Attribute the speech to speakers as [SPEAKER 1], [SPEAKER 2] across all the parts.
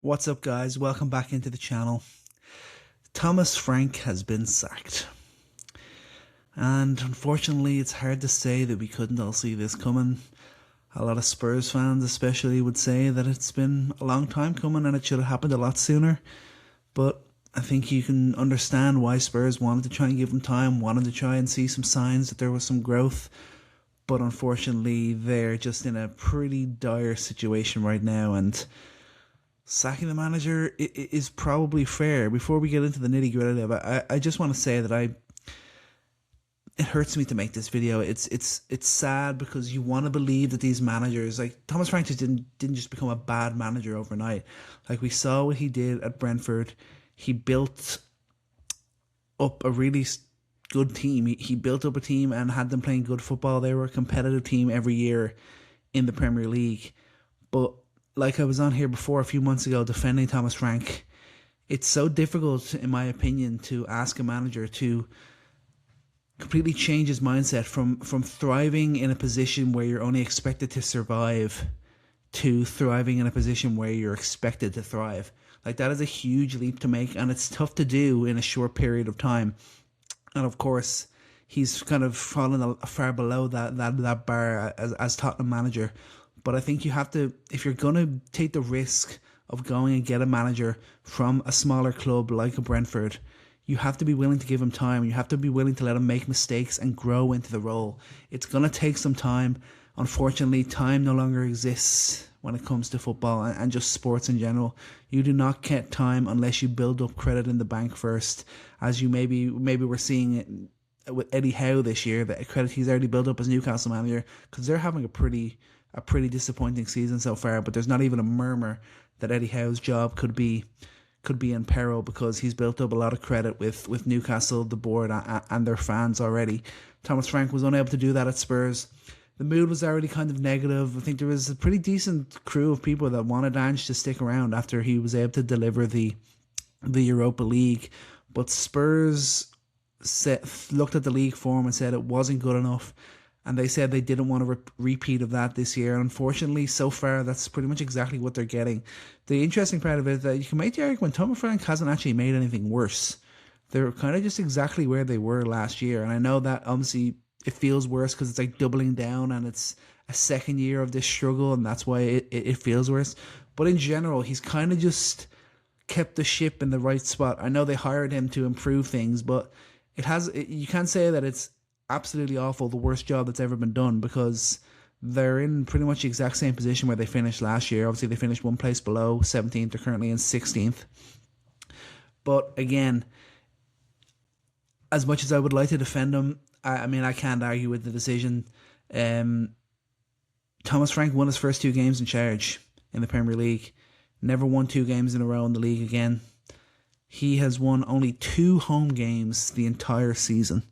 [SPEAKER 1] What's up, guys? Welcome back into the channel. Thomas Frank has been sacked. And unfortunately, it's hard to say that we couldn't all see this coming. A lot of Spurs fans, especially, would say that it's been a long time coming and it should have happened a lot sooner. But I think you can understand why Spurs wanted to try and give him time, wanted to try and see some signs that there was some growth. But unfortunately, they're just in a pretty dire situation right now, and sacking the manager is probably fair. Before we get into the nitty gritty of it, I just want to say that it hurts me to make this video. It's sad because you want to believe that these managers, like Thomas Frank, just didn't just become a bad manager overnight. Like we saw what he did at Brentford. He built up a really good team. He built up a team and had them playing good football. They were a competitive team every year in the Premier League. But like I was on here before a few months ago defending Thomas Frank, it's so difficult, in my opinion, to ask a manager to completely change his mindset from thriving in a position where you're only expected to survive to thriving in a position where you're expected to thrive. Like, that is a huge leap to make, and it's tough to do in a short period of time. And of course, he's kind of fallen far below that bar as Tottenham manager. But I think you have to, if you're going to take the risk of going and get a manager from a smaller club like a Brentford, you have to be willing to give him time. You have to be willing to let him make mistakes and grow into the role. It's going to take some time. Unfortunately, time no longer exists when it comes to football and just sports in general. You do not get time unless you build up credit in the bank first, as you maybe we're seeing it with Eddie Howe this year, the credit he's already built up as Newcastle manager, because they're having a pretty disappointing season so far. But there's not even a murmur that Eddie Howe's job could be in peril, because he's built up a lot of credit with Newcastle, the board, and their fans already. Thomas Frank was unable to do that at Spurs. The mood was already kind of negative. I think there was a pretty decent crew of people that wanted Ange to stick around after he was able to deliver the Europa League. But Spurs looked at the league form and said it wasn't good enough. And they said they didn't want a repeat of that this year. And unfortunately, so far, that's pretty much exactly what they're getting. The interesting part of it is that you can make the argument Thomas Frank hasn't actually made anything worse. They're kind of just exactly where they were last year. And I know that obviously it feels worse because it's like doubling down and it's a second year of this struggle, and that's why it feels worse. But in general, he's kind of just kept the ship in the right spot. I know they hired him to improve things, but you can't say that it's absolutely awful, the worst job that's ever been done, because they're in pretty much the exact same position where they finished last year. Obviously, they finished one place below 17th. They're currently in 16th. But again, as much as I would like to defend him, I mean, I can't argue with the decision. Thomas Frank won his first two games in charge in the Premier League. Never won 2 games in a row in the league again. He has won only 2 home games the entire season.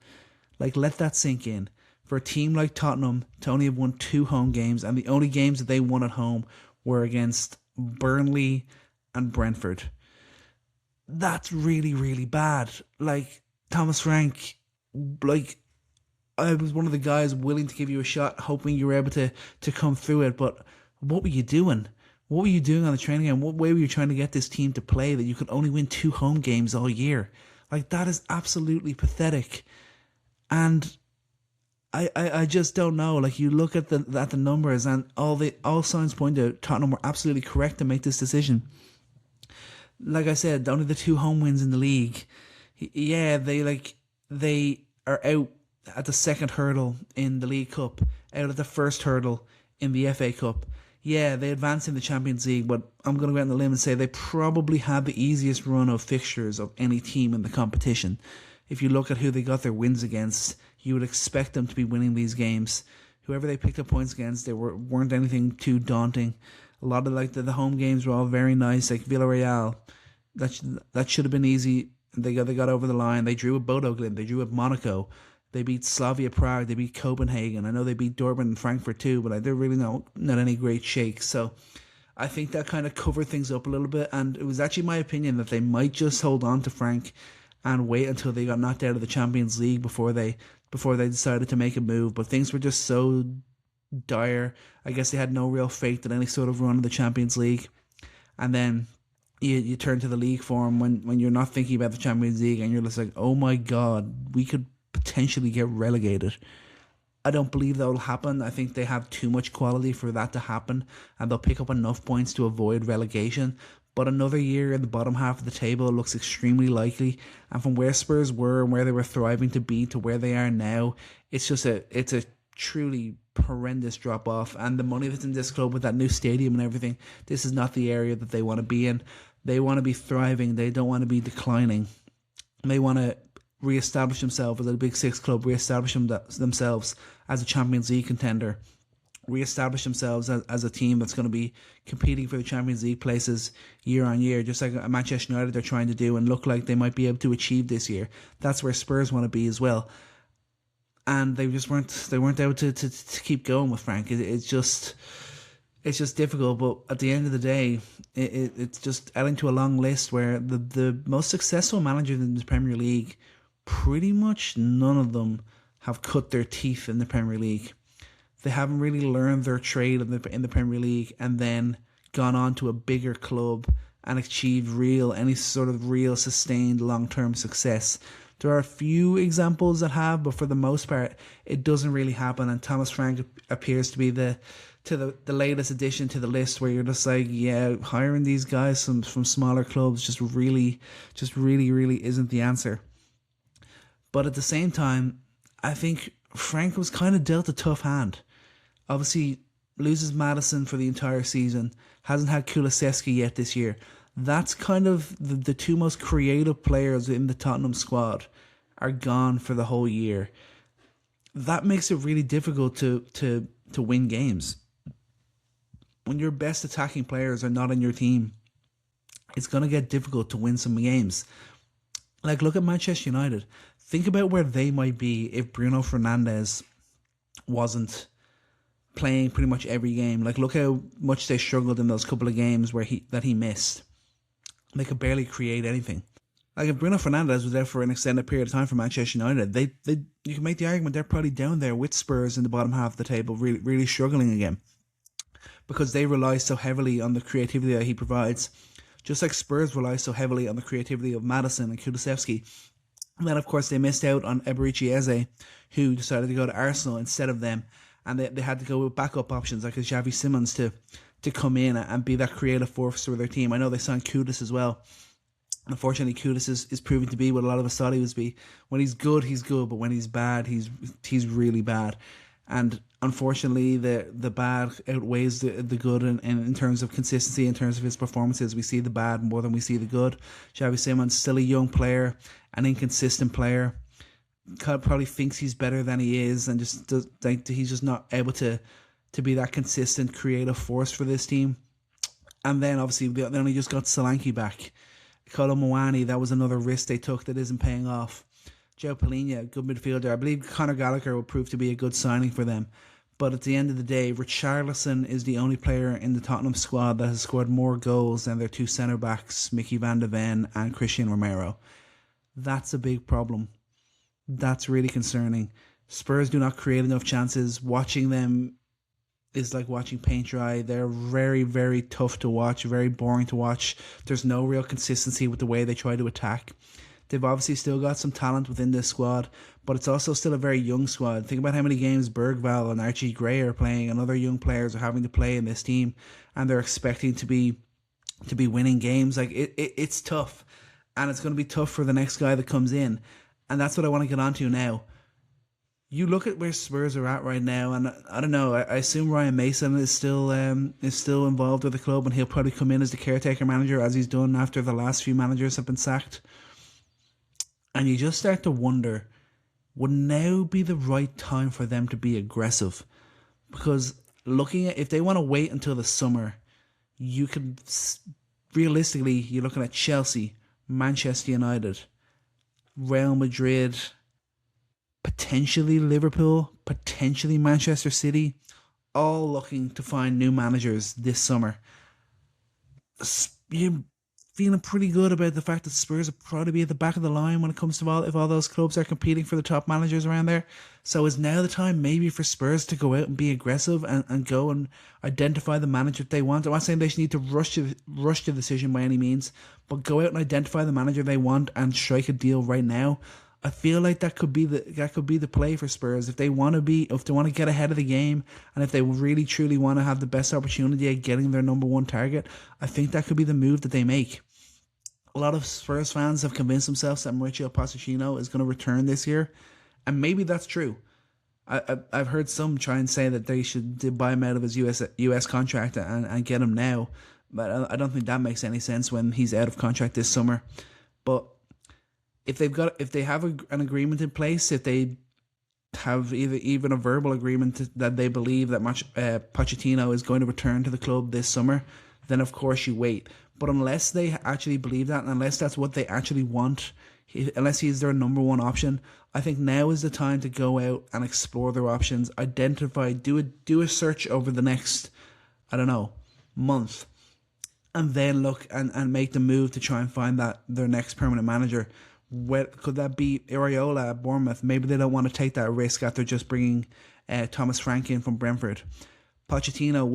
[SPEAKER 1] Like, let that sink in. For a team like Tottenham to only have won 2 home games, and the only games that they won at home were against Burnley and Brentford. That's really, really bad. Like, Thomas Frank, like, I was one of the guys willing to give you a shot, hoping you were able to come through it. But what were you doing? What were you doing on the training ground? What way were you trying to get this team to play that you could only win 2 home games all year? Like, that is absolutely pathetic. And I just don't know. Like, you look at the numbers, and all signs point to Tottenham were absolutely correct to make this decision. Like I said, only the 2 home wins in the league. Yeah, they are out at the second hurdle in the League Cup, out at the first hurdle in the FA Cup. Yeah, they advanced in the Champions League, but I'm going to go out on the limb and say they probably had the easiest run of fixtures of any team in the competition. If you look at who they got their wins against, you would expect them to be winning these games. Whoever they picked up points against, they weren't anything too daunting. A lot of the home games were all very nice, like Villarreal. That should have been easy. They got over the line. They drew with Bodo Glimt. They drew with Monaco. They beat Slavia Prague. They beat Copenhagen. I know they beat Dortmund and Frankfurt too, but they're really not any great shakes. So I think that kind of covered things up a little bit. And it was actually my opinion that they might just hold on to Frank and wait until they got knocked out of the Champions League before they decided to make a move. But things were just so dire. I guess they had no real faith in any sort of run in the Champions League. And then you turn to the league form when you're not thinking about the Champions League and you're just like, oh my god, we could potentially get relegated. I don't believe that will happen. I think they have too much quality for that to happen, and they'll pick up enough points to avoid relegation. But another year in the bottom half of the table looks extremely likely. And from where Spurs were and where they were thriving to be to where they are now, it's a truly horrendous drop off. And the money that's in this club with that new stadium and everything, this is not the area that they want to be in. They want to be thriving. They don't want to be declining. They want to re-establish themselves as a Big Six club, re-establish themselves as a Champions League contender, re-establish themselves as a team that's going to be competing for the Champions League places year on year, just like Manchester United are trying to do and look like they might be able to achieve this year. That's where Spurs want to be as well. And they weren't able to keep going with Frank. It's just difficult, but at the end of the day, it's just adding to a long list where the most successful managers in the Premier League, pretty much none of them have cut their teeth in the Premier League. They haven't really learned their trade in the Premier League and then gone on to a bigger club and achieved any sort of real sustained long-term success. There are a few examples that have, but for the most part, it doesn't really happen. And Thomas Frank appears to be the latest addition to the list, where you're just like, yeah, hiring these guys from smaller clubs just really isn't the answer. But at the same time, I think Frank was kind of dealt a tough hand. Obviously, loses Maddison for the entire season, hasn't had Kulusevski yet this year. That's kind of the two most creative players in the Tottenham squad are gone for the whole year. That makes it really difficult to win games. When your best attacking players are not in your team, it's going to get difficult to win some games. Like, look at Manchester United. Think about where they might be if Bruno Fernandes wasn't playing pretty much every game. Like, look how much they struggled in those couple of games where he missed. They could barely create anything. Like, if Bruno Fernandes was there for an extended period of time for Manchester United, they you can make the argument they're probably down there with Spurs in the bottom half of the table, really struggling again, because they rely so heavily on the creativity that he provides, just like Spurs rely so heavily on the creativity of Maddison and Kulusevski. And then, of course, they missed out on Eberechi Eze, who decided to go to Arsenal instead of them, and they had to go with backup options like Xavi Simons to come in and be that creative force for their team. I know they signed Kudus as well. Unfortunately, Kudus is proving to be what a lot of us thought he was be. When he's good, but when he's bad, he's really bad. And unfortunately, the bad outweighs the good in terms of consistency, in terms of his performances. We see the bad more than we see the good. Xavi Simons, still a young player, an inconsistent player. Probably thinks he's better than he is, and he's just not able to be that consistent creative force for this team. And then obviously they only just got Solanke back. Kolo Muani, that was another risk they took that isn't paying off. Joe Palhinha, good midfielder. I believe Conor Gallagher will prove to be a good signing for them. But at the end of the day, Richarlison is the only player in the Tottenham squad that has scored more goals than their two centre-backs, Mickey van de Ven and Christian Romero. That's a big problem. That's really concerning. Spurs do not create enough chances. Watching them is like watching paint dry. They're very, very tough to watch, very boring to watch. There's no real consistency with the way they try to attack. They've obviously still got some talent within this squad, but it's also still a very young squad. Think about how many games Bergvall and Archie Gray are playing, and other young players are having to play in this team, and they're expecting to be winning games. Like, it's tough, and it's going to be tough for the next guy that comes in, and that's what I want to get onto now. You look at where Spurs are at right now, and I don't know. I assume Ryan Mason is still involved with the club, and he'll probably come in as the caretaker manager, as he's done after the last few managers have been sacked. And you just start to wonder, would now be the right time for them to be aggressive? Because looking at, if they want to wait until the summer, you can realistically, you're looking at Chelsea, Manchester United, Real Madrid, potentially Liverpool, potentially Manchester City, all looking to find new managers this summer. feeling pretty good about the fact that Spurs will probably be at the back of the line when it comes to if all those clubs are competing for the top managers around there. So is now the time maybe for Spurs to go out and be aggressive and go and identify the manager that they want. I'm not saying they should need to rush the decision by any means, but go out and identify the manager they want and strike a deal right now. I feel like that could be the play for Spurs if they want to get ahead of the game, and if they really truly want to have the best opportunity at getting their number one target. I think that could be the move that they make. A lot of Spurs fans have convinced themselves that Mauricio Pochettino is going to return this year, and maybe that's true. I've heard some try and say that they should buy him out of his US contract and get him now, but I don't think that makes any sense when he's out of contract this summer. But if they have an agreement in place, if they have even a verbal agreement that they believe that Pochettino is going to return to the club this summer, then of course you wait. But unless they actually believe that, and unless that's what they actually want, unless he's their number one option, I think now is the time to go out and explore their options, identify, do a search over the next, month, and then look and make the move to try and find their next permanent manager. Could that be Iraola at Bournemouth? Maybe they don't want to take that risk after just bringing Thomas Frank in from Brentford. Pochettino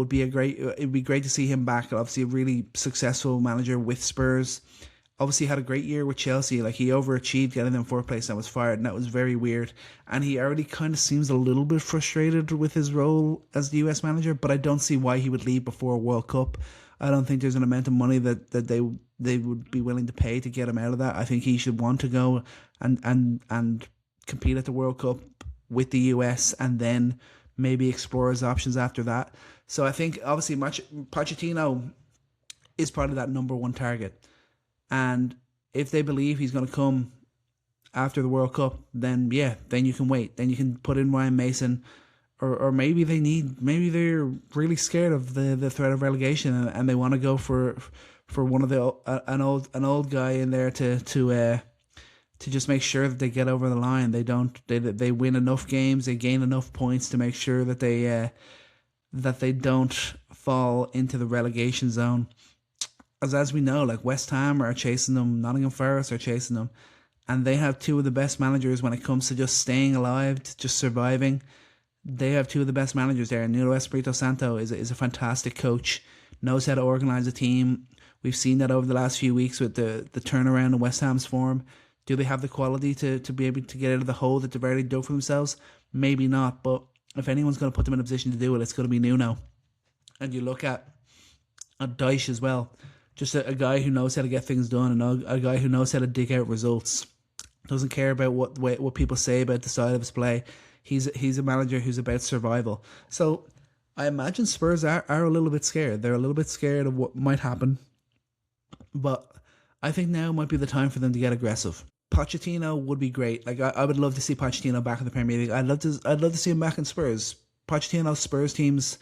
[SPEAKER 1] it'd be great to see him back. Obviously a really successful manager with Spurs. Obviously had a great year with Chelsea. Like, he overachieved getting them fourth place and was fired, and that was very weird. And he already kind of seems a little bit frustrated with his role as the US manager, but I don't see why he would leave before a World Cup. I don't think there's an amount of money that they would be willing to pay to get him out of that. I think he should want to go and compete at the World Cup with the US, and then maybe explore his options after that. So I think obviously Pochettino is probably that number one target. And if they believe he's going to come after the World Cup, then you can wait. Then you can put in Ryan Mason. Or maybe they're really scared of the threat of relegation, and they want to go for one of an old guy in there to just make sure that they get over the line. They win enough games, they gain enough points to make sure that they don't fall into the relegation zone. As we know, like, West Ham are chasing them, Nottingham Forest are chasing them, and they have two of the best managers when it comes to just staying alive, just surviving. They have two of the best managers there. Nuno Espirito Santo is a fantastic coach, knows how to organise a team. We've seen that over the last few weeks with the turnaround in West Ham's form. Do they have the quality to be able to get out of the hole that they've already dug for themselves? Maybe not, but if anyone's going to put them in a position to do it, it's going to be Nuno. And you look at Dyche as well. Just a guy who knows how to get things done, and a guy who knows how to dig out results. Doesn't care about what people say about the style of his play. He's a manager who's about survival. So I imagine Spurs are a little bit scared. They're a little bit scared of what might happen. But I think now might be the time for them to get aggressive. Pochettino would be great. Like, I would love to see Pochettino back in the Premier League. I'd love to see him back in Spurs. Pochettino's Spurs teams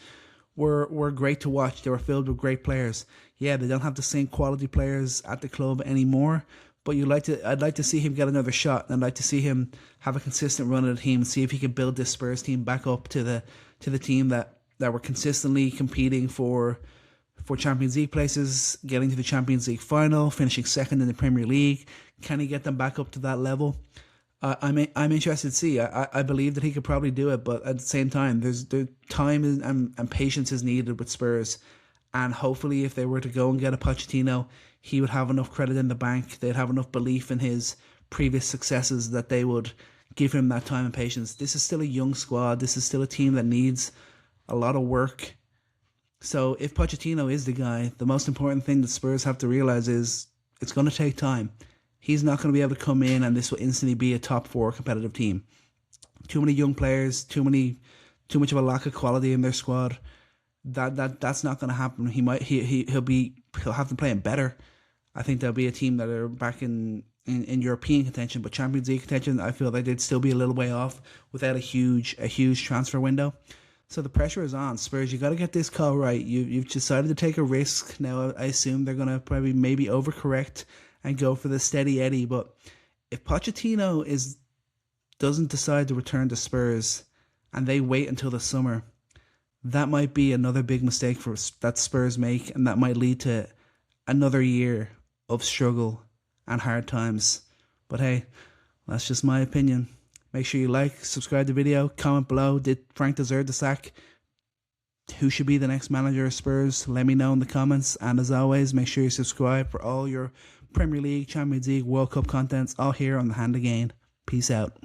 [SPEAKER 1] were great to watch. They were filled with great players. Yeah, they don't have the same quality players at the club anymore, but I'd like to see him get another shot, and I'd like to see him have a consistent run of the team and see if he can build this Spurs team back up to the team that were consistently competing for Champions League places, getting to the Champions League final, finishing second in the Premier League. Can he get them back up to that level? I'm interested to see. I believe that he could probably do it, but at the same time, there's time and patience is needed with Spurs. And hopefully, if they were to go and get a Pochettino, he would have enough credit in the bank. They'd have enough belief in his previous successes that they would give him that time and patience. This is still a young squad. This is still a team that needs a lot of work. So if Pochettino is the guy, the most important thing that Spurs have to realize is it's going to take time. He's not going to be able to come in and this will instantly be a top four competitive team. Too many young players, too much of a lack of quality in their squad. That's not going to happen. He'll have to play it better. I think there'll be a team that are back in European contention, but Champions League contention, I feel like they'd still be a little way off without a huge transfer window. So the pressure is on Spurs. You got to get this call right. You've decided to take a risk. Now I assume they're going to probably maybe overcorrect and go for the steady Eddie. But if Pochettino doesn't decide to return to Spurs and they wait until the summer, that might be another big mistake that Spurs make, and that might lead to another year of struggle and hard times. But hey, that's just my opinion. Make sure you like, subscribe to the video, comment below. Did Frank deserve the sack? Who should be the next manager of Spurs? Let me know in the comments. And as always, make sure you subscribe for all your Premier League, Champions League, World Cup contents all here on The Hand of Gaine. Peace out.